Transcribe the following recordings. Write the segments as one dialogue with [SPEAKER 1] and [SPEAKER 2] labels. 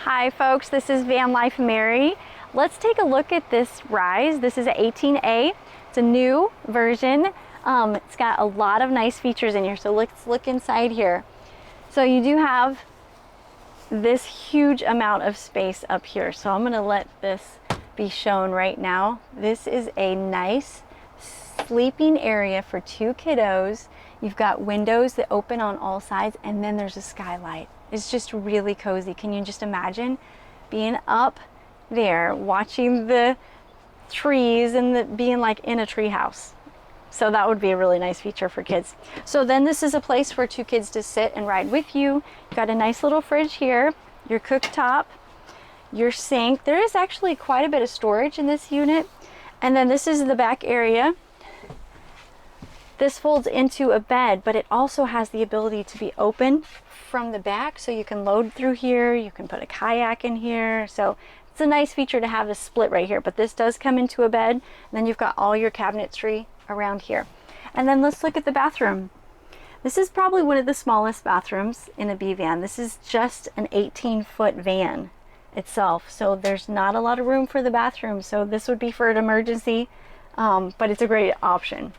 [SPEAKER 1] Hi folks, this is Van Life Mary. Let's take a look at this Rize. This is an 18A. It's a new version. It's got a lot of nice features in here. So let's look inside here. So you do have this huge amount of space up here. So I'm gonna let this be shown right now. This is a nice sleeping area for two kiddos. You've got windows that open on all sides, and then there's a skylight. It's just really cozy. Can you just imagine being up there watching the trees and being like in a tree house? So that would be a really nice feature for kids. So then this is a place for two kids to sit and ride with you. You've got a nice little fridge here, your cooktop, your sink. There is actually quite a bit of storage in this unit. And then this is the back area. This folds into a bed, but it also has the ability to be open from the back, so you can load through here, you can put a kayak in here. So it's a nice feature to have this split right here, but this does come into a bed. And then you've got all your cabinetry around here. And then let's look at the bathroom. This is probably one of the smallest bathrooms in a B van. This is just an 18-foot van itself, so there's not a lot of room for the bathroom. So this would be for an emergency, but it's a great option.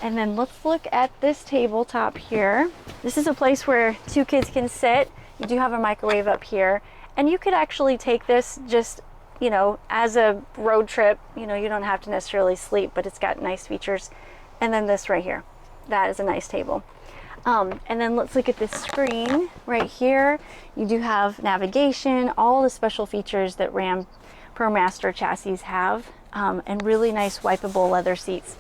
[SPEAKER 1] And then let's look at this tabletop here. This is a place where two kids can sit. You do have a microwave up here, and you could actually take this just, you know, as a road trip. You know, you don't have to necessarily sleep, but it's got nice features. And then this right here, that is a nice table. And then let's look at this screen right here. You do have navigation, all the special features that Ram ProMaster chassis have, and really nice wipeable leather seats.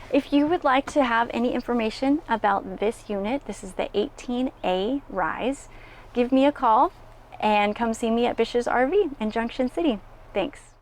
[SPEAKER 1] If you would like to have any information about this unit, this is the 18A Rize, give me a call and come see me at Bish's RV in Junction City. Thanks.